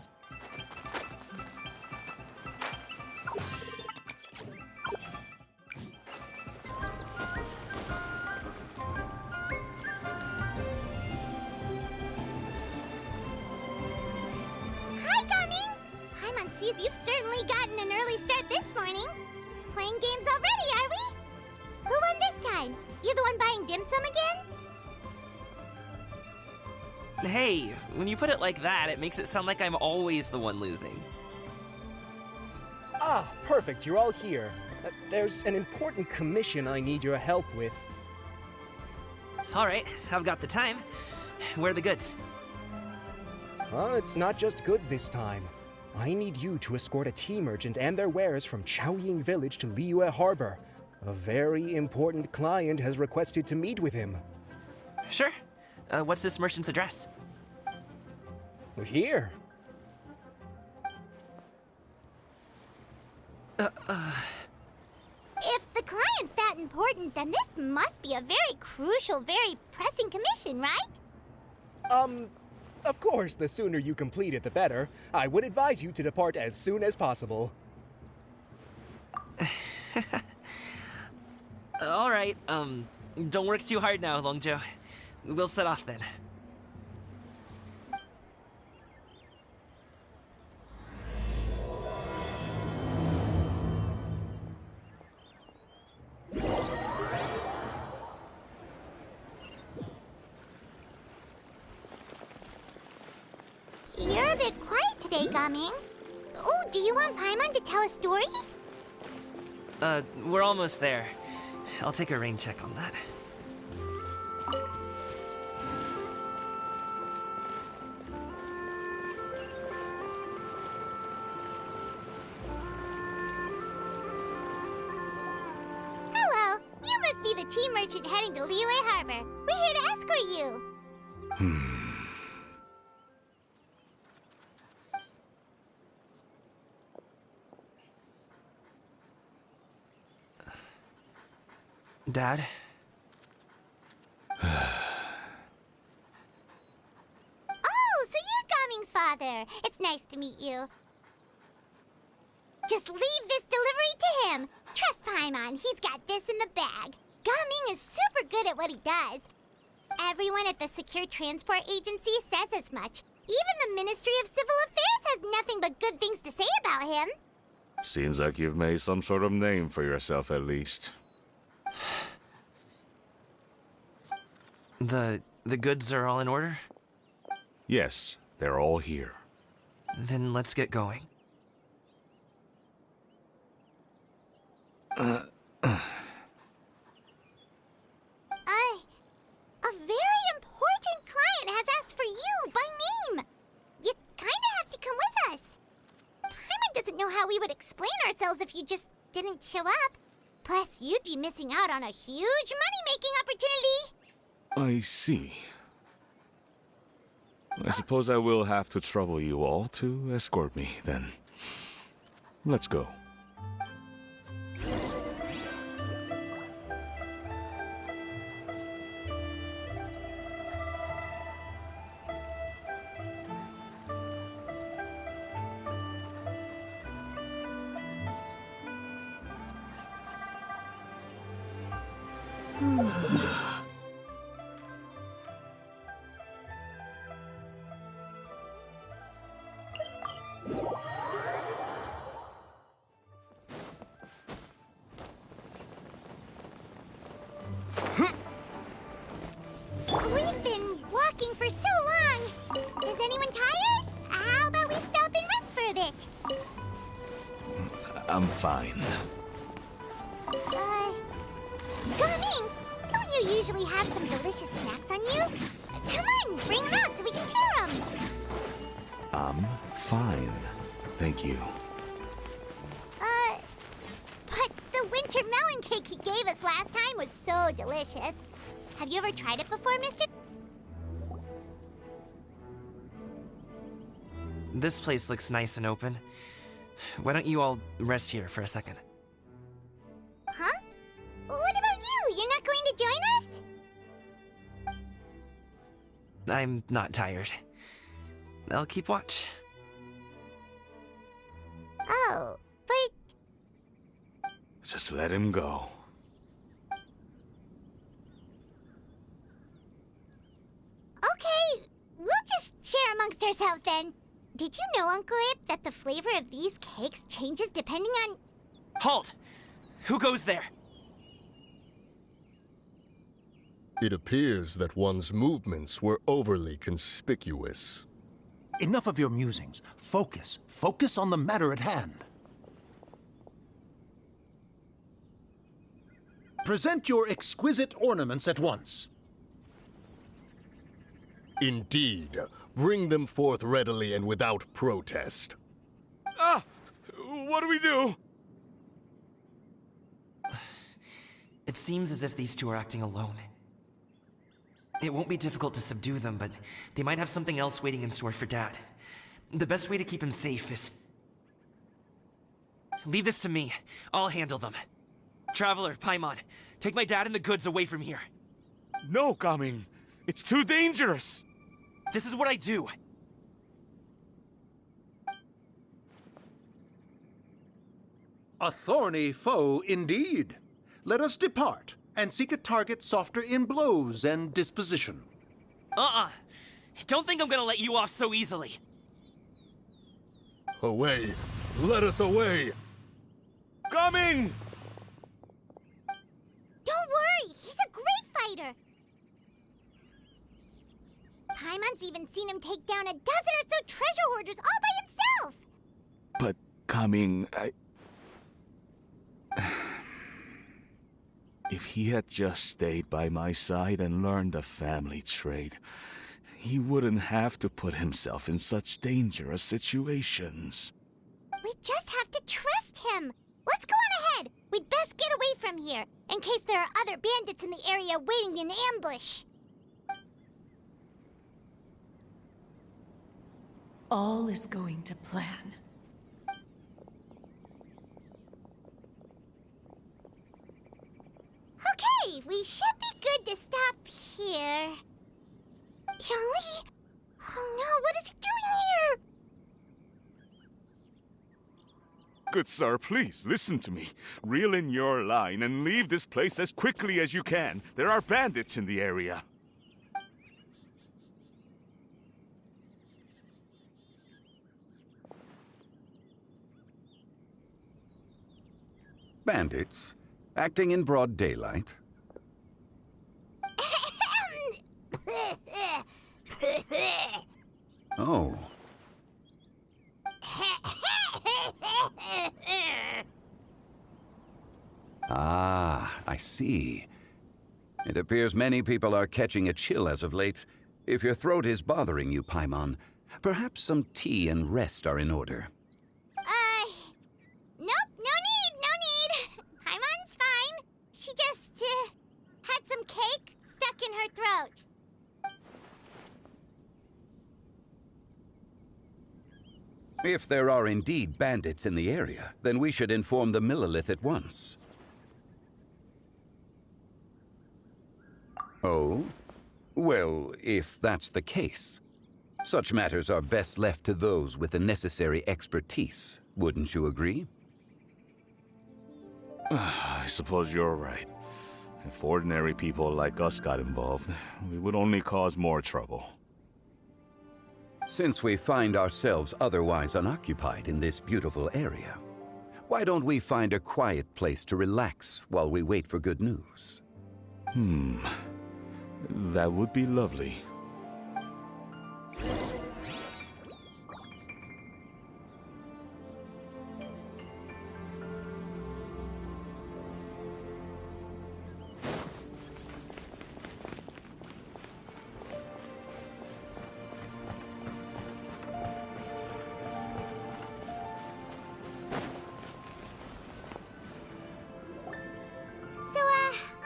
it. Hi, Gaming! Paimon sees you've certainly gotten an early start this morning. Playing games already, are we? Who won this time? You the one buying dim sum again? Hey, when you put it like that, it makes it sound like I'm always the one losing. Ah, perfect, you're all here. There's an important commission I need your help with. Alright, I've got the time. Where are the goods? It's not just goods this time. I need you to escort a tea merchant and their wares from Chaoying Village to Liyue Harbor. A very important client has requested to meet with him. Sure. What's this merchant's address? Here. If the client's that important, then this must be a very crucial, very pressing commission, right? Of course, the sooner you complete it, the better. I would advise you to depart as soon as possible. Alright, don't work too hard now, Longjo. We'll set off then. You're a bit quiet today, Gaming. Oh, do you want Paimon to tell a story? We're almost there. I'll take a rain check on that. Hello, you must be the tea merchant heading to Liyue Harbor. We're here to escort you. Dad? Oh, so you're Gaming's father. It's nice to meet you. Just leave this delivery to him. Trust Paimon, he's got this in the bag. Gaming is super good at what he does. Everyone at the Secure Transport Agency says as much. Even the Ministry of Civil Affairs has nothing but good things to say about him. Seems like you've made some sort of name for yourself at least. The goods are all in order? Yes, they're all here. Then let's get going. A very important client has asked for you by name. You kinda have to come with us. Paimon doesn't know how we would explain ourselves if you just didn't show up. Plus, you'd be missing out on a huge money-making opportunity. I see. I suppose I will have to trouble you all to escort me, then. Let's go. We've been walking for so long. Is anyone tired? How about we stop and rest for a bit? I'm fine. Gaming, don't you usually have some delicious snacks on you? Come on, bring them out so we can share them. I'm fine. Thank you. But the winter melon cake he gave us last time was so delicious. Have you ever tried it before, mister? This place looks nice and open. Why don't you all rest here for a second? Huh? What about you? You're not going to join us? I'm not tired. I'll keep watch. Oh, but Just let him go. okay, we'll just share amongst ourselves then. Did you know, Uncle Ip, that the flavor of these cakes changes depending on... Halt! Who goes there? It appears that one's movements were overly conspicuous. Enough of your musings. Focus. Focus on the matter at hand. Present your exquisite ornaments at once. Indeed. Bring them forth readily and without protest. Ah! What do we do? It seems as if these two are acting alone. It won't be difficult to subdue them, but they might have something else waiting in store for Dad. The best way to keep him safe is... Leave this to me. I'll handle them. Traveler, Paimon, take my dad and the goods away from here. No, Gaming. It's too dangerous. This is what I do. A thorny foe indeed. Let us depart and seek a target softer in blows and disposition. Don't think I'm gonna let you off so easily. Away! Let us away! Coming! Don't worry, he's a great fighter. Paimon's even seen him take down a dozen or so treasure hoarders all by himself. But, Gaming, If he had just stayed by my side and learned the family trade, he wouldn't have to put himself in such dangerous situations. We just have to trust him. Let's go on ahead. We'd best get away from here, in case there are other bandits in the area waiting in ambush. All is going to plan. Okay, we should be good to stop here. Yongli? Oh no, what is he doing here? Good sir, please, listen to me. Reel in your line and leave this place as quickly as you can. There are bandits in the area. Bandits? Acting in broad daylight? Oh. Ah, I see. It appears many people are catching a chill as of late. If your throat is bothering you, Paimon, perhaps some tea and rest are in order. Nope, no need. Paimon's fine. She just, had some cake stuck in her throat. If there are indeed bandits in the area, then we should inform the Millelith at once. Oh? Well, if that's the case, such matters are best left to those with the necessary expertise, wouldn't you agree? I suppose you're right. If ordinary people like us got involved, we would only cause more trouble. Since we find ourselves otherwise unoccupied in this beautiful area, why don't we find a quiet place to relax while we wait for good news? That would be lovely. So,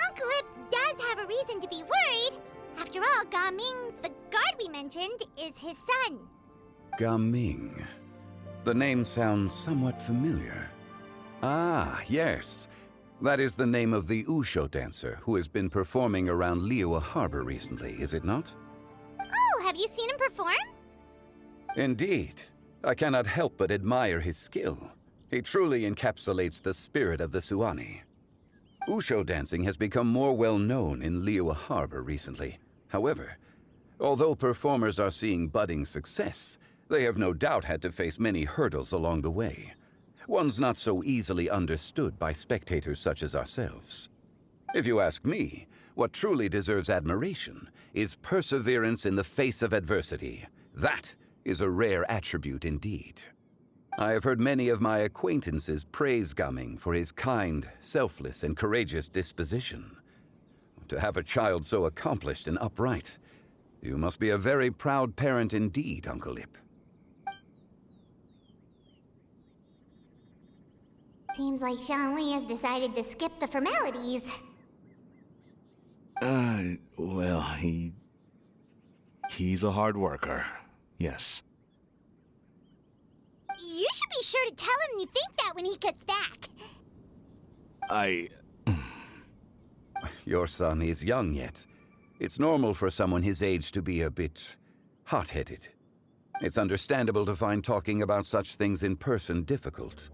Uncle Ip does have a reason to be worried. After all, Gaming, the guard we mentioned, is his son. Gaming. The name sounds somewhat familiar. Ah, yes. That is the name of the Usho dancer who has been performing around Liyue Harbor recently, is it not? Oh, have you seen him perform? Indeed. I cannot help but admire his skill. He truly encapsulates the spirit of the Suani. Usho dancing has become more well known in Liyue Harbor recently. However, although performers are seeing budding success, they have no doubt had to face many hurdles along the way. Ones not so easily understood by spectators such as ourselves. If you ask me, what truly deserves admiration is perseverance in the face of adversity. That is a rare attribute indeed. I have heard many of my acquaintances praise Gaming for his kind, selfless, and courageous disposition. To have a child so accomplished and upright, you must be a very proud parent indeed, Uncle Ip. Seems like Zhongli has decided to skip the formalities. Well, he's a hard worker. Yes. You should be sure to tell him you think that when he gets back. Your son is young yet. It's normal for someone his age to be a bit hot-headed. It's understandable to find talking about such things in person difficult.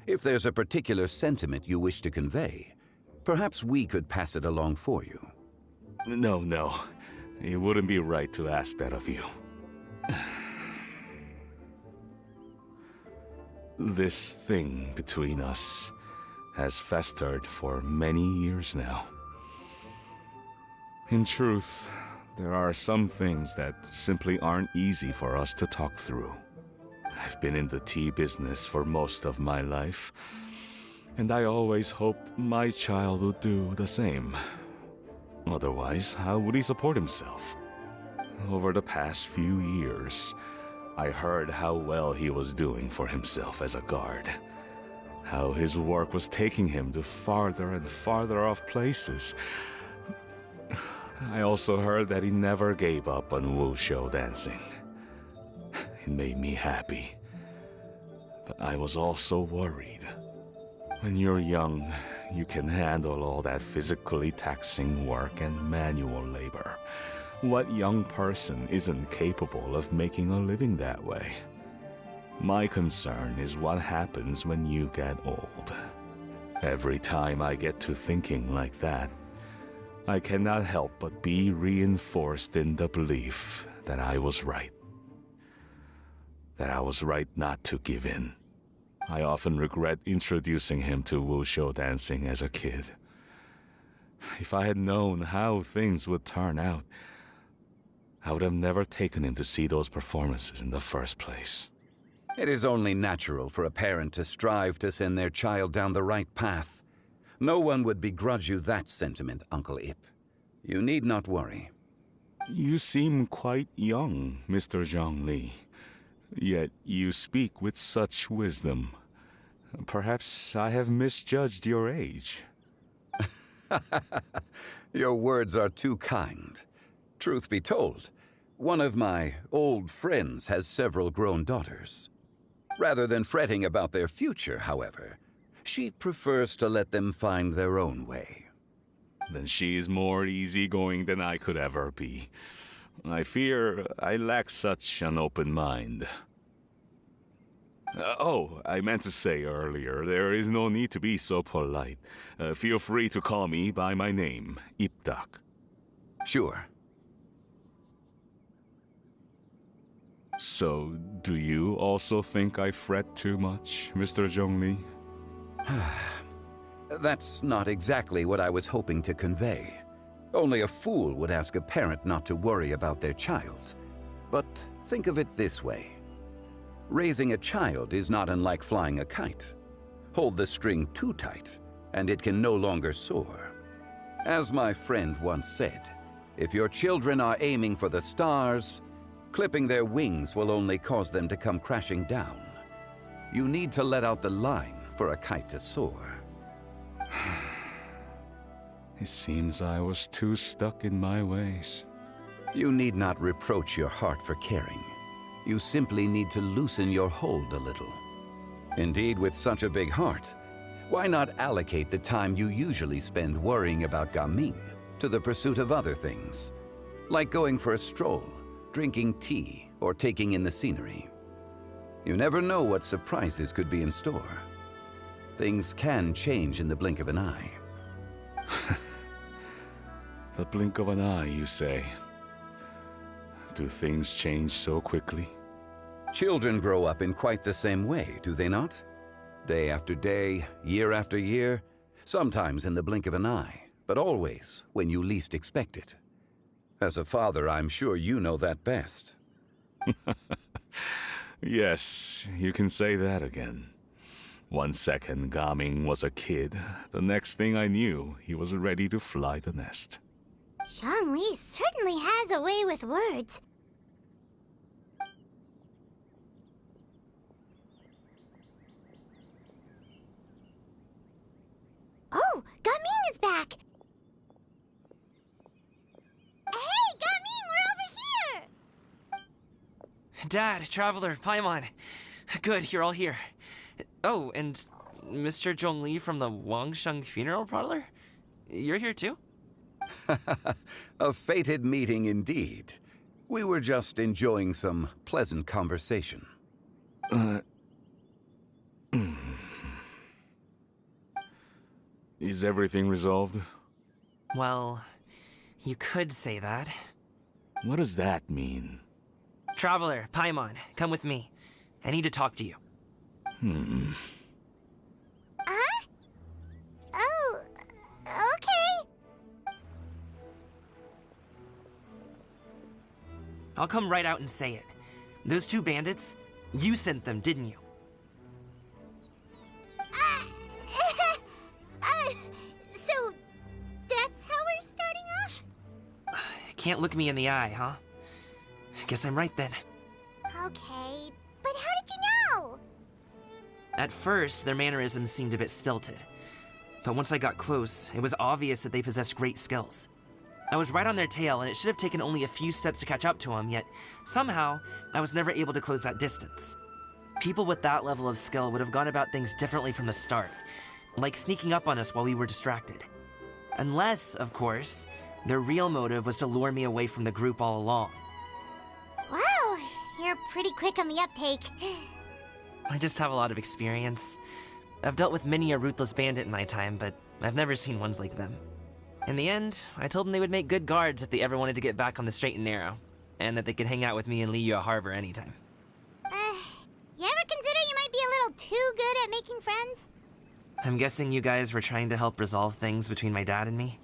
If there's a particular sentiment you wish to convey, perhaps we could pass it along for you. No. It wouldn't be right to ask that of you. This thing between us has festered for many years now. In truth, there are some things that simply aren't easy for us to talk through. I've been in the tea business for most of my life, and I always hoped my child would do the same. Otherwise, how would he support himself? Over the past few years, I heard how well he was doing for himself as a guard. How his work was taking him to farther and farther off places. I also heard that he never gave up on wushou dancing. It made me happy. But I was also worried. When you're young, you can handle all that physically taxing work and manual labor. What young person isn't capable of making a living that way? My concern is what happens when you get old. Every time I get to thinking like that, I cannot help but be reinforced in the belief that I was right. That I was right not to give in. I often regret introducing him to wushou dancing as a kid. If I had known how things would turn out, I would have never taken him to see those performances in the first place. It is only natural for a parent to strive to send their child down the right path. No one would begrudge you that sentiment, Uncle Ip. You need not worry. You seem quite young, Mr. Zhongli. Yet you speak with such wisdom. Perhaps I have misjudged your age. Your words are too kind. Truth be told, one of my old friends has several grown daughters. Rather than fretting about their future, however, she prefers to let them find their own way. Then she's more easygoing than I could ever be. I fear I lack such an open mind. I meant to say earlier, there is no need to be so polite. Feel free to call me by my name, Ipdak. Sure. So, do you also think I fret too much, Mr. Zhongli? That's not exactly what I was hoping to convey. Only a fool would ask a parent not to worry about their child. But think of it this way. Raising a child is not unlike flying a kite. Hold the string too tight, and it can no longer soar. As my friend once said, if your children are aiming for the stars, clipping their wings will only cause them to come crashing down. You need to let out the line for a kite to soar. It seems I was too stuck in my ways. You need not reproach your heart for caring. You simply need to loosen your hold a little. Indeed, with such a big heart, why not allocate the time you usually spend worrying about Gaming to the pursuit of other things, like going for a stroll, drinking tea, or taking in the scenery? You never know what surprises could be in store. Things can change in the blink of an eye. The blink of an eye, you say? Do things change so quickly? Children grow up in quite the same way, do they not? Day after day, year after year, sometimes in the blink of an eye, but always when you least expect it. As a father, I'm sure you know that best. Yes, you can say that again. 1 second, Gaming was a kid. The next thing I knew, he was ready to fly the nest. Zhongli certainly has a way with words. Oh, Gaming is back! Hey, Gaming, we're over here! Dad, Traveler, Paimon. Good, you're all here. Oh, and Mr. Zhongli from the Wangsheng Funeral Parlor? You're here too? A fated meeting indeed. We were just enjoying some pleasant conversation. Is everything resolved? Well, you could say that. What does that mean? Traveler, Paimon, come with me. I need to talk to you. Huh? Oh, okay. I'll come right out and say it. Those two bandits, you sent them, didn't you? So that's how we're starting off? Can't look me in the eye, huh? Guess I'm right then. Okay, but how did you know? At first, their mannerisms seemed a bit stilted. But once I got close, it was obvious that they possessed great skills. I was right on their tail, and it should have taken only a few steps to catch up to them, yet somehow, I was never able to close that distance. People with that level of skill would have gone about things differently from the start, like sneaking up on us while we were distracted. Unless, of course, their real motive was to lure me away from the group all along. Wow, you're pretty quick on the uptake. I just have a lot of experience. I've dealt with many a ruthless bandit in my time, but I've never seen ones like them. In the end, I told them they would make good guards if they ever wanted to get back on the straight and narrow, and that they could hang out with me in Liyue Harbor anytime. You ever consider you might be a little too good at making friends? I'm guessing you guys were trying to help resolve things between my dad and me?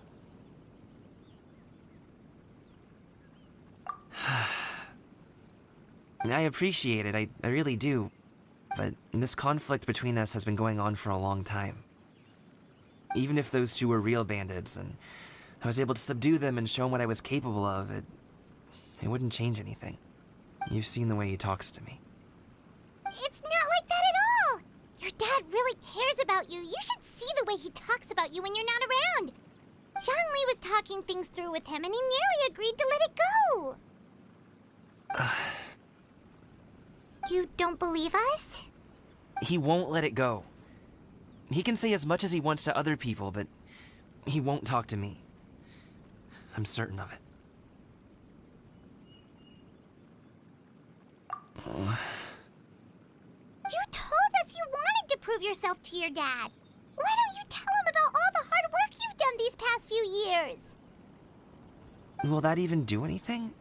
I appreciate it, I really do. But this conflict between us has been going on for a long time. Even if those two were real bandits, and I was able to subdue them and show them what I was capable of, it wouldn't change anything. You've seen the way he talks to me. It's not like that at all! Your dad really cares about you. You should see the way he talks about you when you're not around. Zhongli was talking things through with him, and he nearly agreed to let it go. You don't believe us? He won't let it go. He can say as much as he wants to other people, but he won't talk to me. I'm certain of it. You told us you wanted to prove yourself to your dad. Why don't you tell him about all the hard work you've done these past few years? Will that even do anything?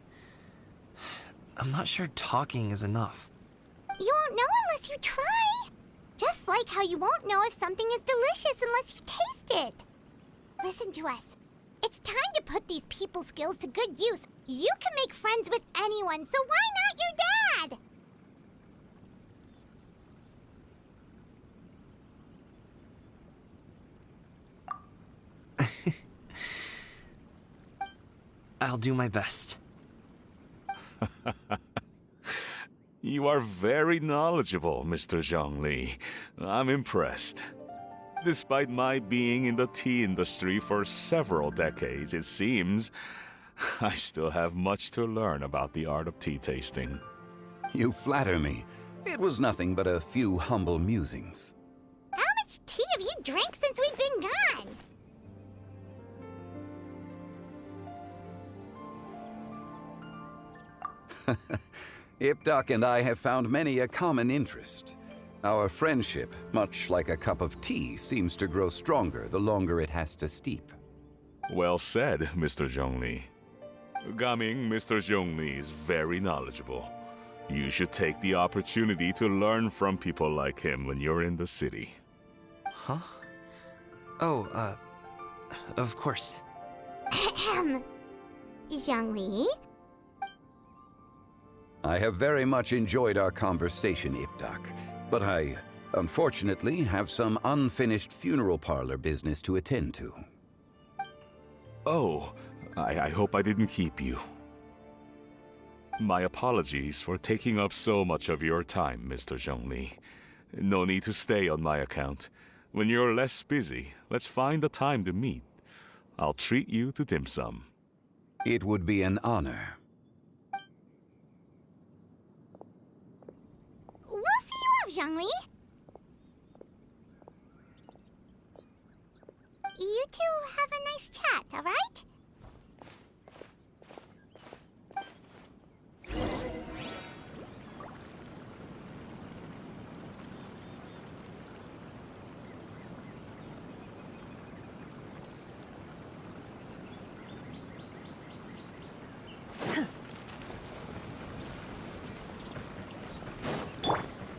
I'm not sure talking is enough. You won't know unless you try. Just like how you won't know if something is delicious unless you taste it. Listen to us. It's time to put these people skills to good use. You can make friends with anyone, so why not your dad? I'll do my best. You are very knowledgeable, Mr. Zhongli. I'm impressed. Despite my being in the tea industry for several decades, it seems I still have much to learn about the art of tea tasting. You flatter me. It was nothing but a few humble musings. How much tea have you drank since we've been gone? Ipdak and I have found many a common interest. Our friendship, much like a cup of tea, seems to grow stronger the longer it has to steep. Well said, Mr. Zhongli. Gaming, Mr. Zhongli is very knowledgeable. You should take the opportunity to learn from people like him when you're in the city. Huh? Oh, of course. Ahem. Zhongli? I have very much enjoyed our conversation, Ipdak, but I, unfortunately, have some unfinished funeral parlor business to attend to. Oh, I hope I didn't keep you. My apologies for taking up so much of your time, Mr. Zhongli. No need to stay on my account. When you're less busy, let's find a time to meet. I'll treat you to dim sum. It would be an honor. We'll see you off, Zhongli. You two have a nice chat, all right?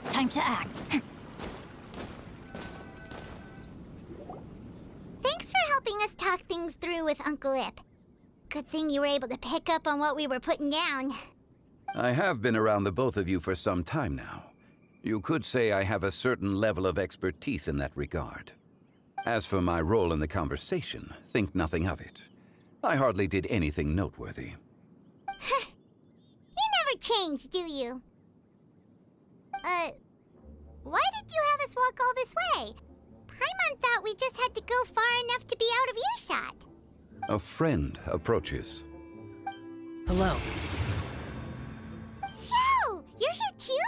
Time to act. Thanks for helping us talk things through with Uncle Ip. Good thing you were able to pick up on what we were putting down. I have been around the both of you for some time now. You could say I have a certain level of expertise in that regard. As for my role in the conversation, think nothing of it. I hardly did anything noteworthy. You never change, do you? Why did you have us walk all this way? Paimon thought we just had to go far enough to be out of earshot. A friend approaches. Hello. So, you're here too?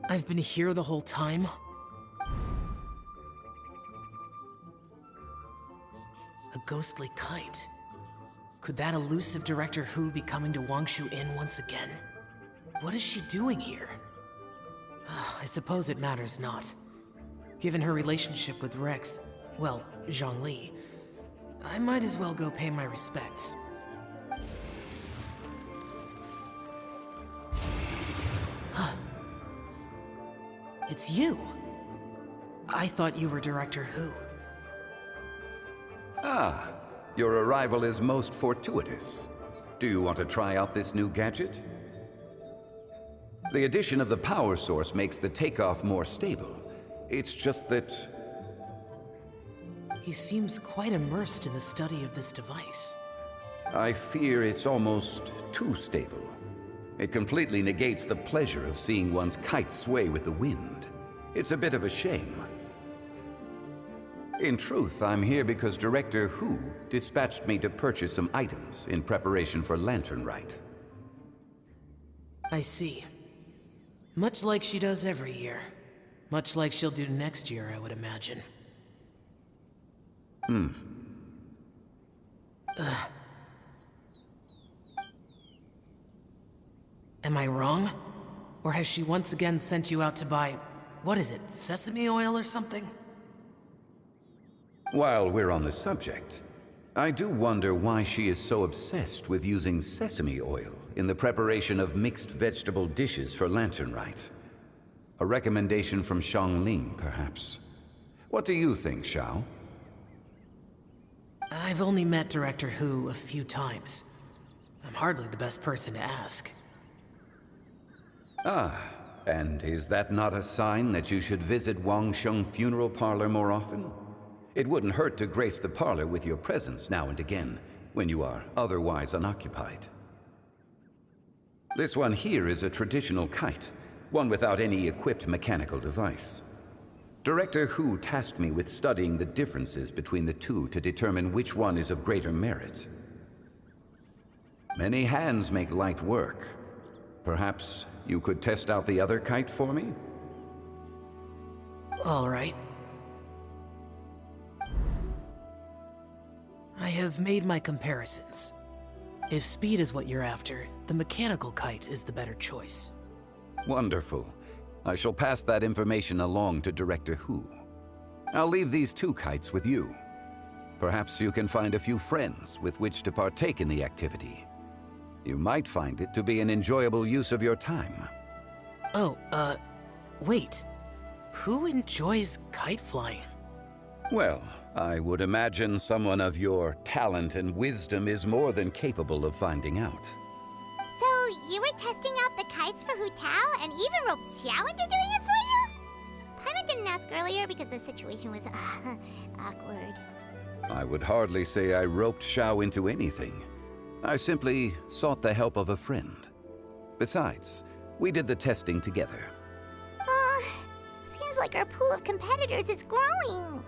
I've been here the whole time. A ghostly kite. Could that elusive Director Hu be coming to Wangshu Inn once again? What is she doing here? I suppose it matters not. Given her relationship with Rex, well, Zhongli, I might as well go pay my respects. It's you! I thought you were Director Hu. Ah, your arrival is most fortuitous. Do you want to try out this new gadget? The addition of the power source makes the takeoff more stable. It's just that... He seems quite immersed in the study of this device. I fear it's almost too stable. It completely negates the pleasure of seeing one's kite sway with the wind. It's a bit of a shame. In truth, I'm here because Director Hu dispatched me to purchase some items in preparation for Lantern Rite. I see. Much like she does every year. Much like she'll do next year, I would imagine. Am I wrong? Or has she once again sent you out to buy, what is it, sesame oil or something? While we're on the subject, I do wonder why she is so obsessed with using sesame oil in the preparation of mixed vegetable dishes for Lantern Rite. A recommendation from Xiangling, perhaps. What do you think, Xiao? I've only met Director Hu a few times. I'm hardly the best person to ask. Ah, and is that not a sign that you should visit Wangsheng Funeral Parlor more often? It wouldn't hurt to grace the parlor with your presence now and again, when you are otherwise unoccupied. This one here is a traditional kite, one without any equipped mechanical device. Director Hu tasked me with studying the differences between the two to determine which one is of greater merit. Many hands make light work. Perhaps you could test out the other kite for me? All right. I have made my comparisons. If speed is what you're after, the mechanical kite is the better choice. Wonderful. I shall pass that information along to Director Hu. I'll leave these 2 kites with you. Perhaps you can find a few friends with which to partake in the activity. You might find it to be an enjoyable use of your time. Oh, wait. Who enjoys kite flying? Well, I would imagine someone of your talent and wisdom is more than capable of finding out. So, you were testing out the kites for Hu Tao and even roped Xiao into doing it for you? Paimon didn't ask earlier because the situation was awkward. I would hardly say I roped Xiao into anything. I simply sought the help of a friend. Besides, we did the testing together. Seems like our pool of competitors is growing.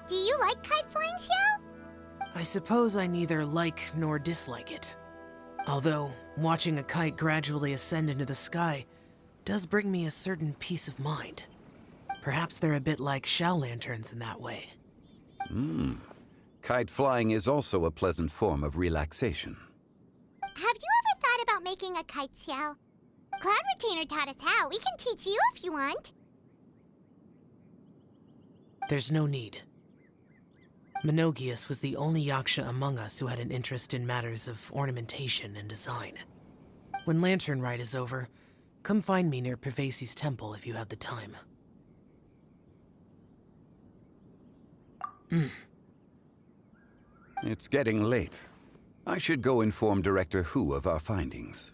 Do you like kite flying, Xiao? I suppose I neither like nor dislike it. Although, watching a kite gradually ascend into the sky does bring me a certain peace of mind. Perhaps they're a bit like Xiao lanterns in that way. Kite flying is also a pleasant form of relaxation. Have you ever thought about making a kite, Xiao? Cloud Retainer taught us how. We can teach you if you want. There's no need. Menogias was the only Yaksha among us who had an interest in matters of ornamentation and design. When Lantern Rite is over, come find me near Pervasi's temple if you have the time. It's getting late. I should go inform Director Hu of our findings.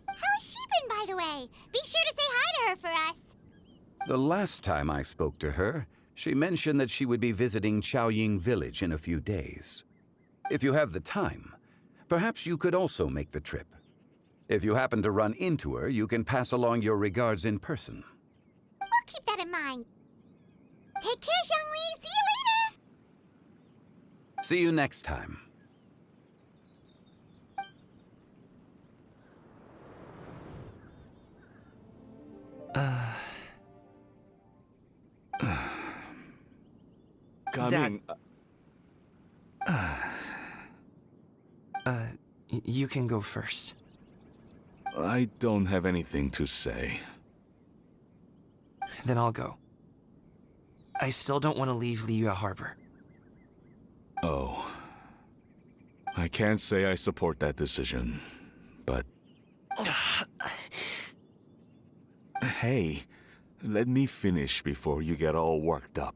How's she been, by the way? Be sure to say hi to her for us. The last time I spoke to her, she mentioned that she would be visiting Chaoying Village in a few days. If you have the time, perhaps you could also make the trip. If you happen to run into her, you can pass along your regards in person. We'll keep that in mind. Take care, Zhongli. See you later. See you next time. Coming. You can go first. I don't have anything to say. Then I'll go. I still don't want to leave Liyue Harbor. Oh. I can't say I support that decision, but... Hey, let me finish before you get all worked up.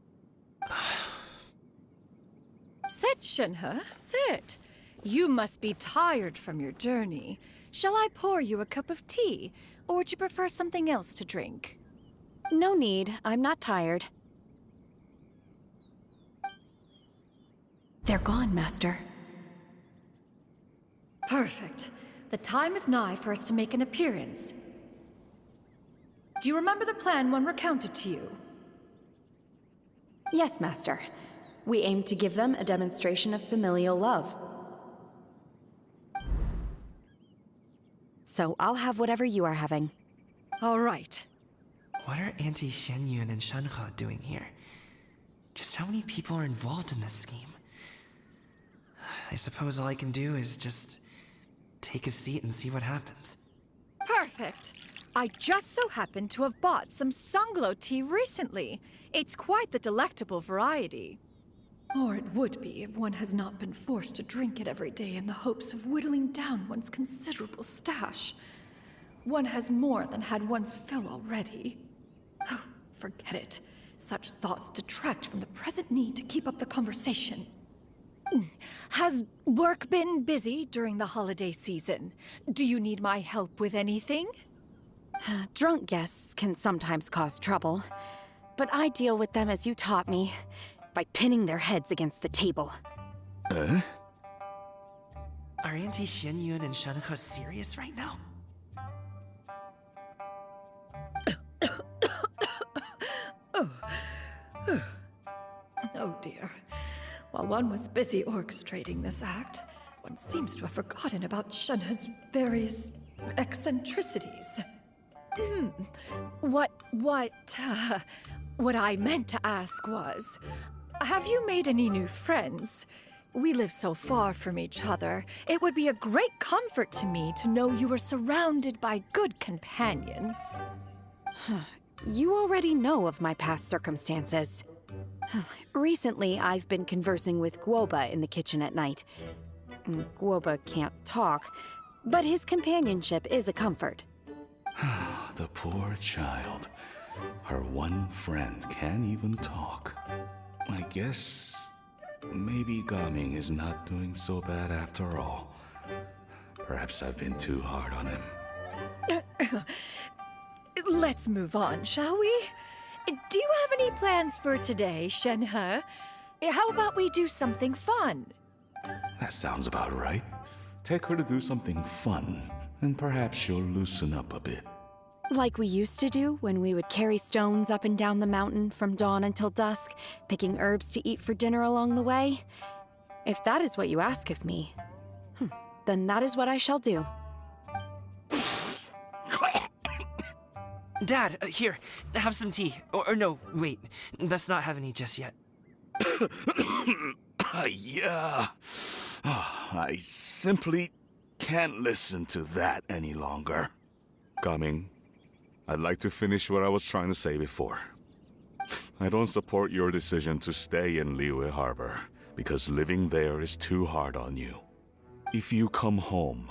Sit, Shenhe, sit. You must be tired from your journey. Shall I pour you a cup of tea, or would you prefer something else to drink? No need. I'm not tired. They're gone, Master. Perfect. The time is nigh for us to make an appearance. Do you remember the plan one recounted to you? Yes, Master. We aim to give them a demonstration of familial love. So I'll have whatever you are having. All right. What are Auntie Xianyun and Shenhe doing here? Just how many people are involved in this scheme? I suppose all I can do is just take a seat and see what happens. Perfect. I just so happen to have bought some Sunglow tea recently. It's quite the delectable variety. Or it would be if one has not been forced to drink it every day in the hopes of whittling down one's considerable stash. One has more than had one's fill already. Oh, forget it. Such thoughts detract from the present need to keep up the conversation. Has work been busy during the holiday season? Do you need my help with anything? Drunk guests can sometimes cause trouble, but I deal with them as you taught me, by pinning their heads against the table. Are Auntie Xianyun and Shenhe serious right now? Oh dear. While one was busy orchestrating this act, one seems to have forgotten about Shenhe's various eccentricities. What I meant to ask was, have you made any new friends? We live so far from each other. It would be a great comfort to me to know you were surrounded by good companions. You already know of my past circumstances. Recently, I've been conversing with Guoba in the kitchen at night. Guoba can't talk, but his companionship is a comfort. The poor child. Her one friend can't even talk. I guess maybe Gaming is not doing so bad after all. Perhaps I've been too hard on him. Let's move on, shall we? Do you have any plans for today, Shenhe? How about we do something fun? That sounds about right. Take her to do something fun, and perhaps she'll loosen up a bit. Like we used to do when we would carry stones up and down the mountain from dawn until dusk, picking herbs to eat for dinner along the way. If that is what you ask of me, then that is what I shall do. Dad, here, have some tea. Or no, wait, let's not have any just yet. Yeah. I simply can't listen to that any longer. Gaming, I'd like to finish what I was trying to say before. I don't support your decision to stay in Liyue Harbor, because living there is too hard on you. If you come home,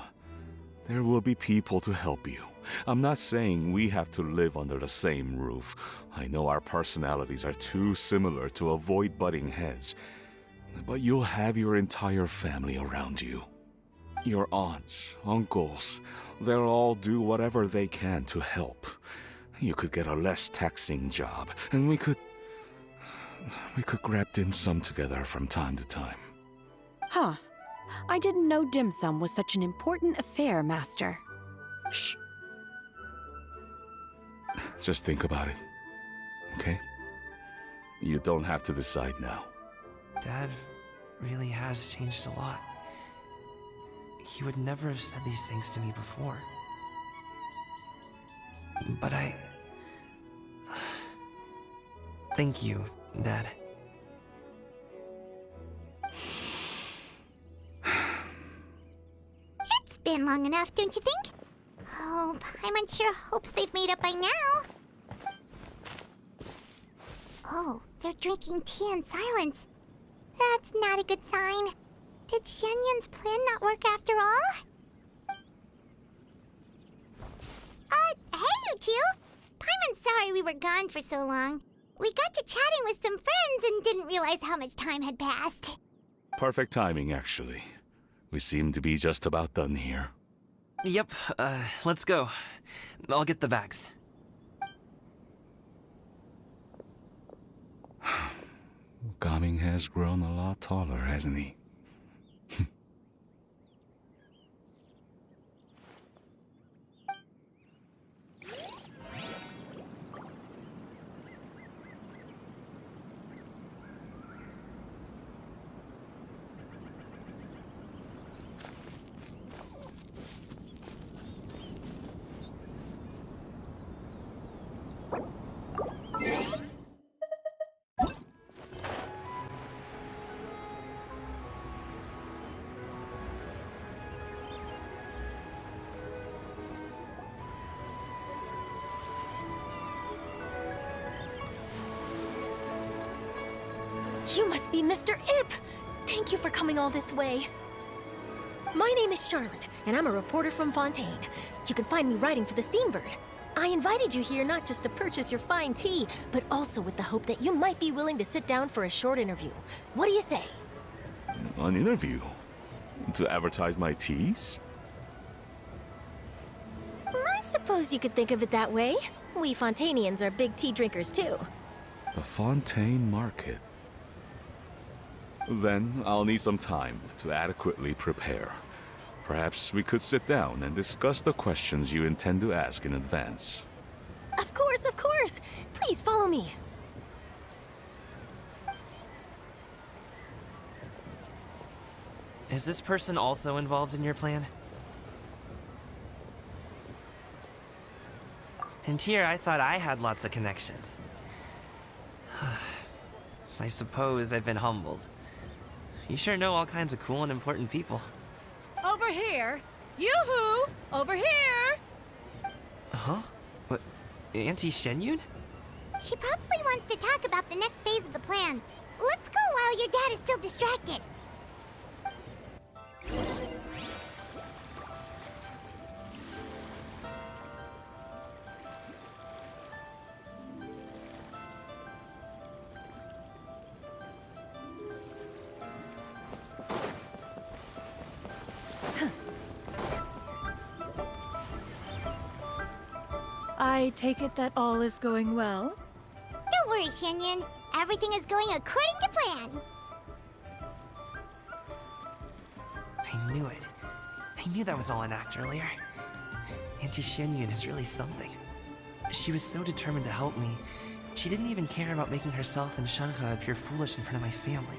there will be people to help you. I'm not saying we have to live under the same roof. I know our personalities are too similar to avoid butting heads. But you'll have your entire family around you. Your aunts, uncles, they'll all do whatever they can to help. You could get a less taxing job, and we could grab dim sum together from time to time. Huh. I didn't know dim sum was such an important affair, Master. Shh. Just think about it, okay? You don't have to decide now. Dad really has changed a lot. He would never have said these things to me before. But thank you, Dad. It's been long enough, don't you think? Oh, Paimon sure hopes they've made up by now. Oh, they're drinking tea in silence. That's not a good sign. Did Xianyun's plan not work after all? Hey, you two! Paimon's sorry we were gone for so long. We got to chatting with some friends and didn't realize how much time had passed. Perfect timing, actually. We seem to be just about done here. Yep, let's go. I'll get the bags. Gaming has grown a lot taller, hasn't he? You must be Mr. Ip! Thank you for coming all this way. My name is Charlotte, and I'm a reporter from Fontaine. You can find me writing for the Steambird. I invited you here not just to purchase your fine tea, but also with the hope that you might be willing to sit down for a short interview. What do you say? An interview? To advertise my teas? I suppose you could think of it that way. We Fontainians are big tea drinkers too. The Fontaine Market. Then I'll need some time to adequately prepare. Perhaps we could sit down and discuss the questions you intend to ask in advance. Of course, of course! Please follow me. Is this person also involved in your plan? And here I thought I had lots of connections. I suppose I've been humbled. You sure know all kinds of cool and important people. Over here! Yoo-hoo! Over here! Huh? What? Auntie Shenyun? She probably wants to talk about the next phase of the plan. Let's go while your dad is still distracted. I take it that all is going well? Don't worry, Shenyun. Everything is going according to plan. I knew it. I knew that was all an act earlier. Auntie Shenyun is really something. She was so determined to help me. She didn't even care about making herself and Shanka appear foolish in front of my family.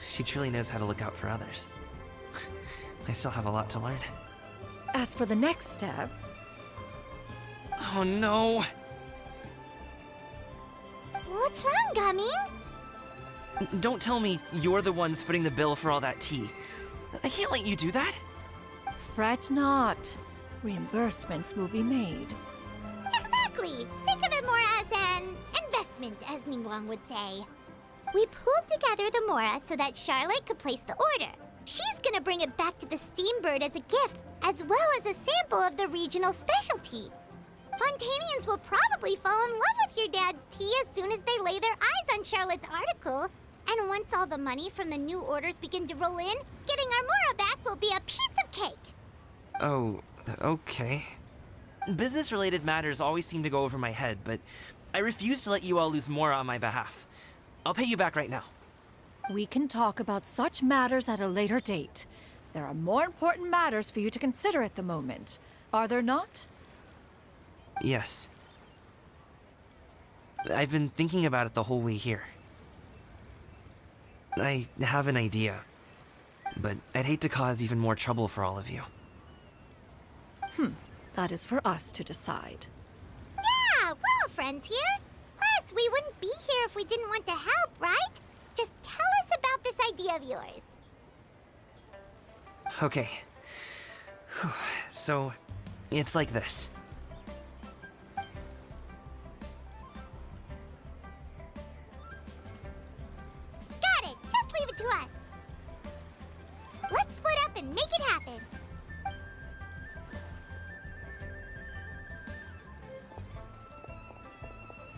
She truly knows how to look out for others. I still have a lot to learn. As for the next step, oh no! What's wrong, Gamin? Don't tell me you're the ones footing the bill for all that tea. I can't let you do that. fret not. Reimbursements will be made. Exactly. Think of it more as an investment, as Ningguang would say. We pooled together the Mora so that Charlotte could place the order. She's gonna bring it back to the Steambird as a gift, as well as a sample of the regional specialty. Fontanians will probably fall in love with your dad's tea as soon as they lay their eyes on Charlotte's article. And once all the money from the new orders begin to roll in, getting our Mora back will be a piece of cake. Oh, okay. Business-related matters always seem to go over my head, but I refuse to let you all lose more on my behalf. I'll pay you back right now. We can talk about such matters at a later date. There are more important matters for you to consider at the moment, are there not? Yes. I've been thinking about it the whole way here. I have an idea, but I'd hate to cause even more trouble for all of you. That is for us to decide. Yeah, we're all friends here. Plus, we wouldn't be here if we didn't want to help, right? Just tell us about this idea of yours. Okay. So, it's like this. Got it. Just leave it to us. Let's split up and make it happen.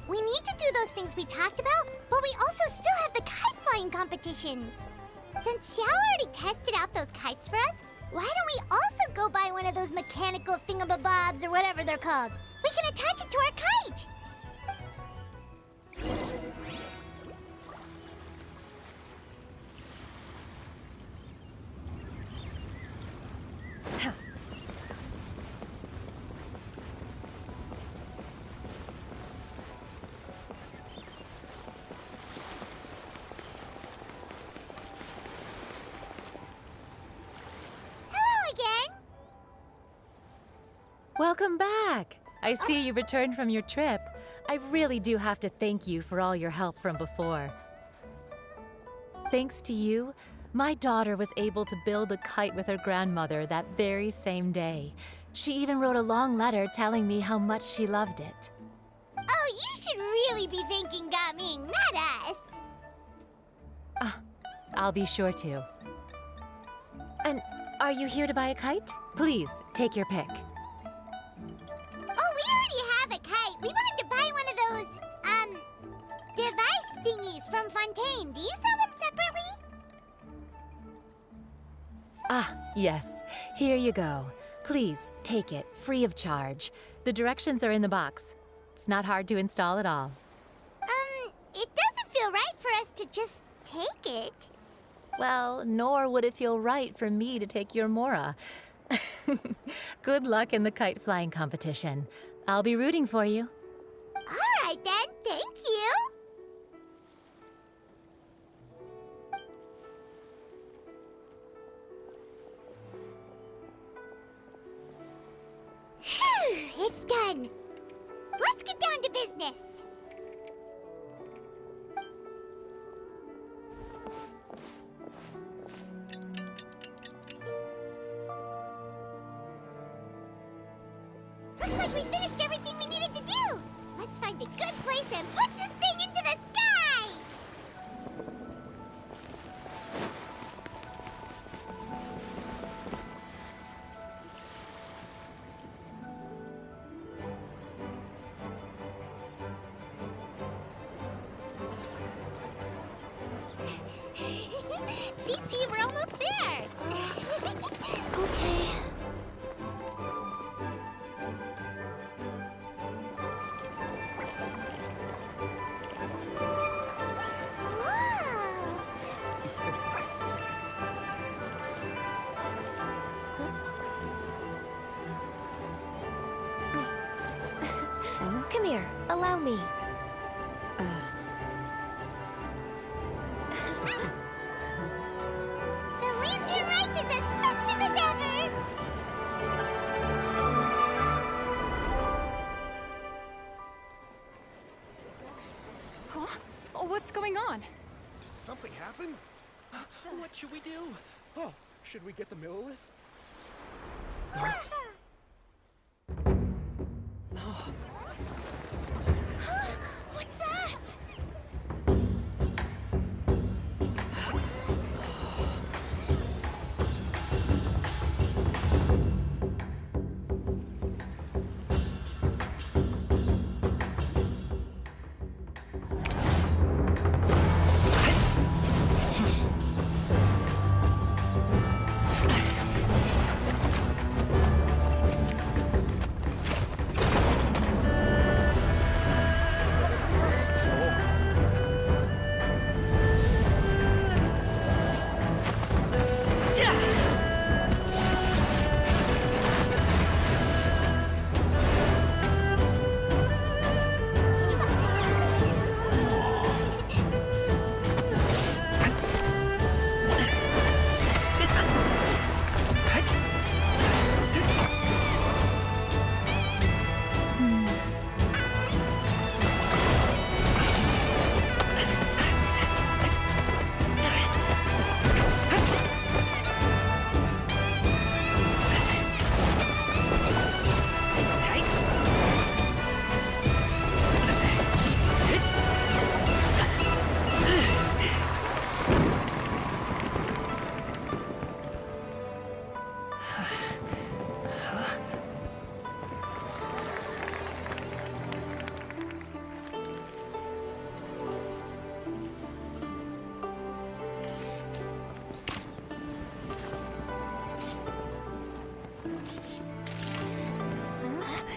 We need to do those things we talked about, but we also still have the kite flying competition. Since Xiao already tested out those kites for us, why don't we also go buy one of those mechanical thingamabobs or whatever they're called? We can attach it to our kite. Welcome back! I see you returned from your trip. I really do have to thank you for all your help from before. Thanks to you, my daughter was able to build a kite with her grandmother that very same day. She even wrote a long letter telling me how much she loved it. Oh, you should really be thanking Gaming, not us. I'll be sure to. And are you here to buy a kite? Please, take your pick. Oh, we already have a kite. We wanted to buy one of those, device thingies from Fontaine. Do you sell them separately? Ah, yes. Here you go. Please, take it, free of charge. The directions are in the box. It's not hard to install at all. It doesn't feel right for us to just take it. Well, nor would it feel right for me to take your Mora. Good luck in the kite flying competition. I'll be rooting for you. All right then, thank you. Phew, it's done. Let's get down to business. Looks like we finished everything we needed to do! Let's find a good place and put this thing into the sky! Chi-Chi, we're almost there! Okay. Come here, allow me. The Lantern Rite is as festive as ever! Huh? Oh, what's going on? Did something happen? What should we do? Oh, should we get the Millilith? What's that?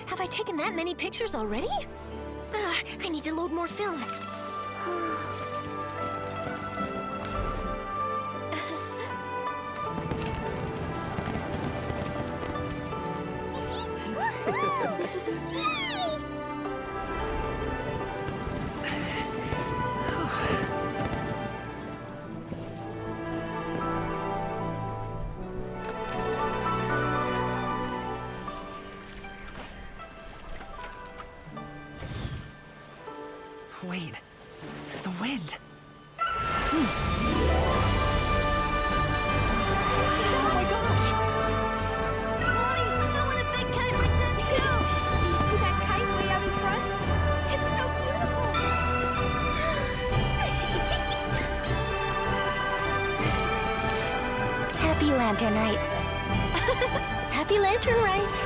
Have I taken that many pictures already? I need to load more film. Wait, the wind. Oh my gosh! Mommy, I want a big kite like that too! Do you see that kite way out in front? It's so beautiful! Happy Lantern Rite. Happy Lantern Rite.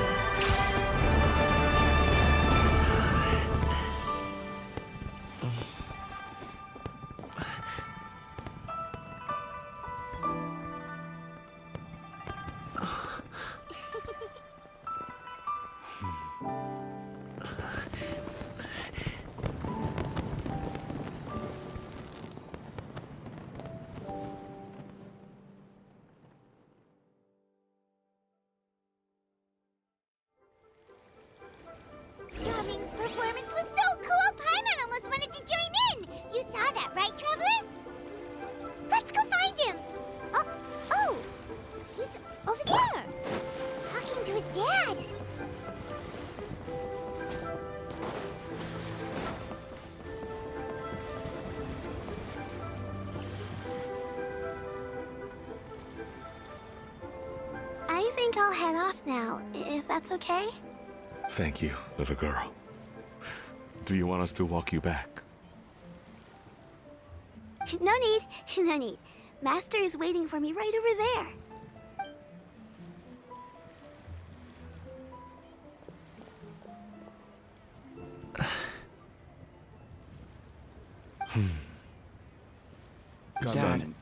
Yaming's performance was so cool, Paimon almost wanted to join in! You saw that, right, Traveler? Let's go find him! Oh! He's over there! Talking to his dad! I think I'll head off now, if that's okay. Thank you, little girl. Do you want us to walk you back? No need, no need. Master is waiting for me right over there. Dad.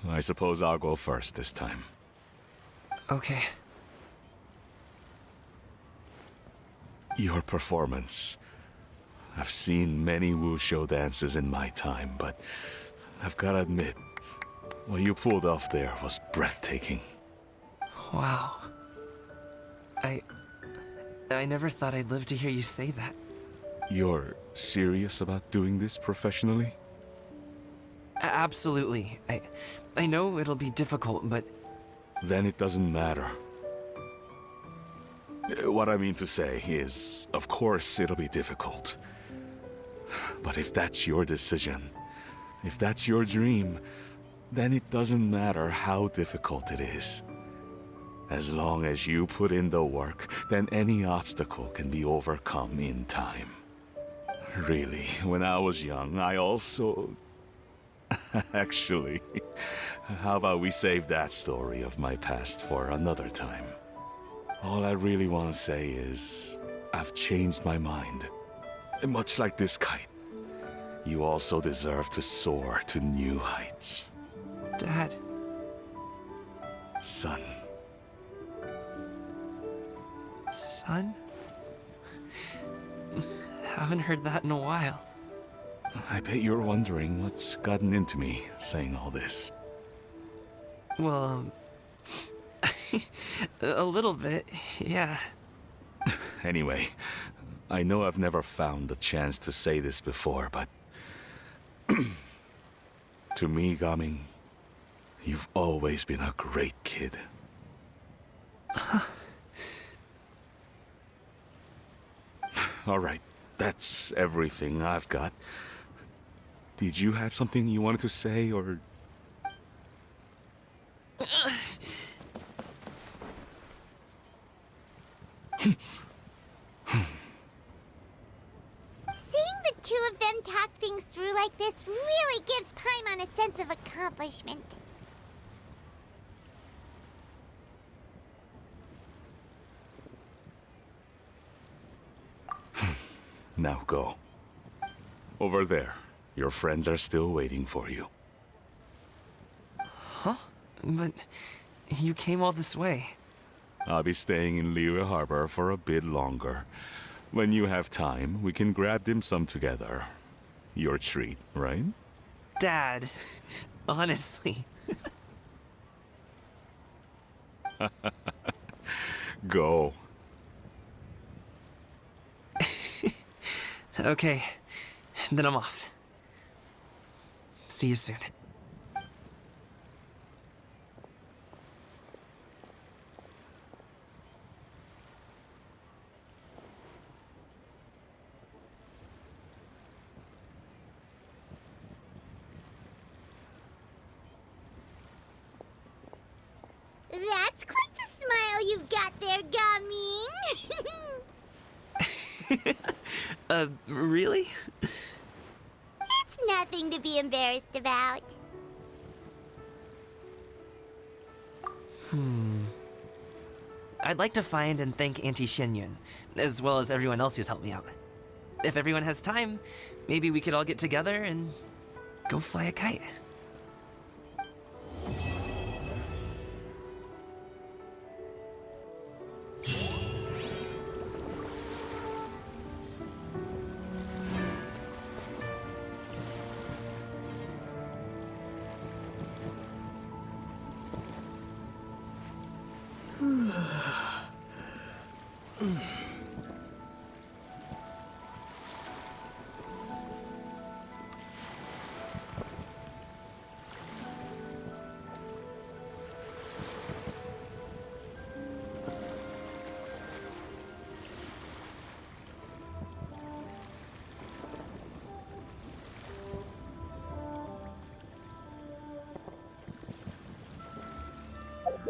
I suppose I'll go first this time. Okay. Your performance. I've seen many wushou dances in my time, but I've gotta admit, what you pulled off there was breathtaking. Wow. I never thought I'd live to hear you say that. You're serious about doing this professionally? Absolutely. I know it'll be difficult, but... Then it doesn't matter. What I mean to say is, of course it'll be difficult. But if that's your decision, if that's your dream, then it doesn't matter how difficult it is. As long as you put in the work, then any obstacle can be overcome in time. Really, when I was young, I also... Actually, how about we save that story of my past for another time? All I really want to say is, I've changed my mind. Much like this kite, you also deserve to soar to new heights. Dad. Son. Son? Haven't heard that in a while. I bet you're wondering what's gotten into me saying all this. Well, a little bit, yeah. Anyway, I know I've never found the chance to say this before, but... to me, Gaming, you've always been a great kid. Alright, that's everything I've got. Did you have something you wanted to say, or... Seeing the two of them talk things through like this really gives Paimon a sense of accomplishment. Now go. Over there. Your friends are still waiting for you. Huh? But you came all this way. I'll be staying in Liyue Harbor for a bit longer. When you have time, we can grab dim sum together. Your treat, right? Dad, honestly. Go. Okay, then I'm off. See you soon. That's quite the smile you've got there, Gaming. Really? It's nothing to be embarrassed about. I'd like to find and thank Auntie Xinyun, as well as everyone else who's helped me out. If everyone has time, maybe we could all get together and go fly a kite.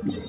you